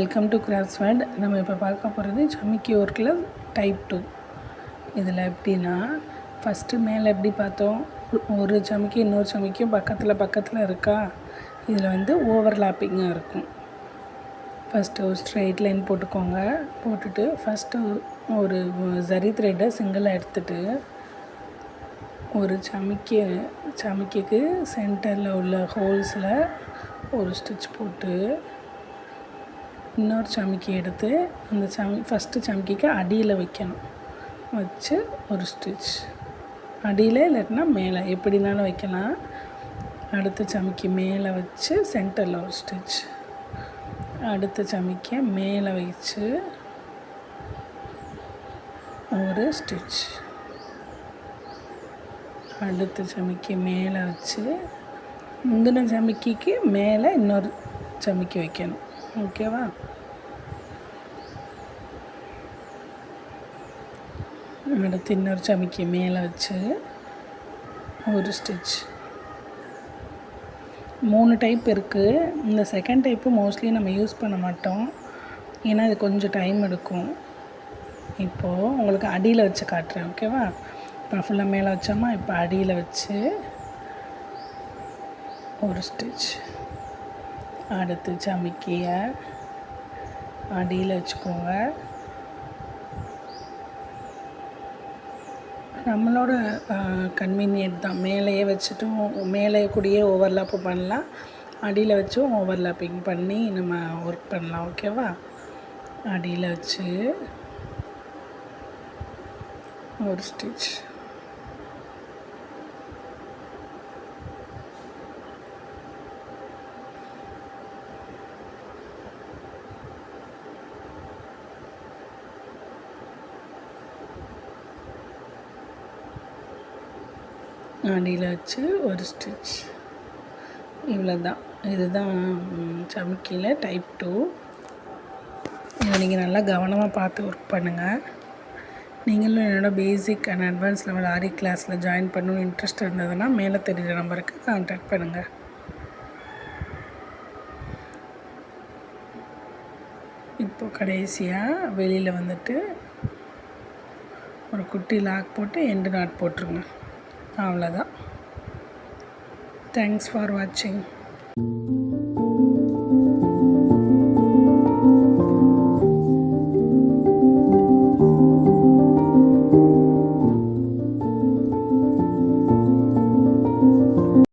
Welcome to crafts world. நம்ம இப்போ பார்க்க போகிறது சமிக்கி ஒர்க்கில் டைப் 2. இதில் எப்படின்னா, ஃபஸ்ட்டு மேலே எப்படி பார்த்தோம், ஒரு சமிக்கி இன்னொரு சமிக்கியும் பக்கத்தில் இருக்கா. இதில் வந்து ஓவர்லாப்பிங்காக இருக்கும். ஃபஸ்ட்டு ஒரு ஸ்ட்ரெயிட் லைன் போட்டுக்கோங்க. போட்டுட்டு ஃபஸ்ட்டு ஒரு ஜரி த்ரெட்டை சிங்கிளாக எடுத்துகிட்டு ஒரு சமிக்கிக்கு சென்டரில் உள்ள ஹோல்ஸில் ஒரு ஸ்டிச் போட்டு இன்னொரு சமிக்கி எடுத்து அந்த ஃபஸ்ட்டு சமிக்கிக்கு அடியில் வைக்கணும். வச்சு ஒரு ஸ்டிச் அடியில் இல்லாட்டினா மேலே எப்படினாலும் வைக்கலாம். அடுத்த சமிக்கி மேலே வச்சு சென்டரில் ஒரு ஸ்டிச், அடுத்த சமிக்கியை மேலே வச்சு ஒரு ஸ்டிச், அடுத்த சமிக்கி மேலே வச்சு முந்தின சமிக்கிக்கு மேலே இன்னொரு சமிக்கி வைக்கணும். ஓகேவா? அடுத்து இன்னொரு சமிக்கி மேலே வச்சு ஒரு ஸ்டிச். 3 டைப் இருக்குது. இந்த செகண்ட் டைப்பு மோஸ்ட்லி நம்ம யூஸ் பண்ண மாட்டோம், ஏன்னா இது கொஞ்சம் டைம் எடுக்கும். இப்போது உங்களுக்கு அடியில் வச்சு காட்டுறேன். ஓகேவா? இப்போ ஃபுல்லாக மேலே வச்சோமா, இப்போ அடியில் வச்சு ஒரு ஸ்டிச், அடுத்து சமிக்கியை அடியில் வச்சுக்கோங்க. நம்மளோட கன்வீனியன்ட் தான். மேலேயே வச்சுட்டும் மேலே கூடயே ஓவர்லாப்பு பண்ணலாம், அடியில் வச்சும் ஓவர்லாப்பிங் பண்ணி நம்ம ஒர்க் பண்ணலாம். ஓகேவா? அடியில் வச்சு ஒரு ஸ்டிச், அடியில் வச்சு ஒரு ஸ்டிச். இவ்வளோ தான். இதுதான் சமிக்கியில் டைப் 2. இதை நீங்கள் நல்லா கவனமாக பார்த்து ஒர்க் பண்ணுங்கள். நீங்களும் என்னோடய பேசிக் அண்ட் அட்வான்ஸ் லெவல் ஆரி கிளாஸில் ஜாயின் பண்ணணும்னு இன்ட்ரெஸ்ட் இருந்ததுன்னா மேலே தெரிகிற நம்பருக்கு கான்டாக்ட் பண்ணுங்கள். இப்போது கடைசியாக வெளியில் வந்துட்டு ஒரு குட்டி லாக் போட்டு எண்டு நாட் போட்டுருங்க. அவ்வளோதான். தேங்க்ஸ் ஃபார் வாட்சிங்.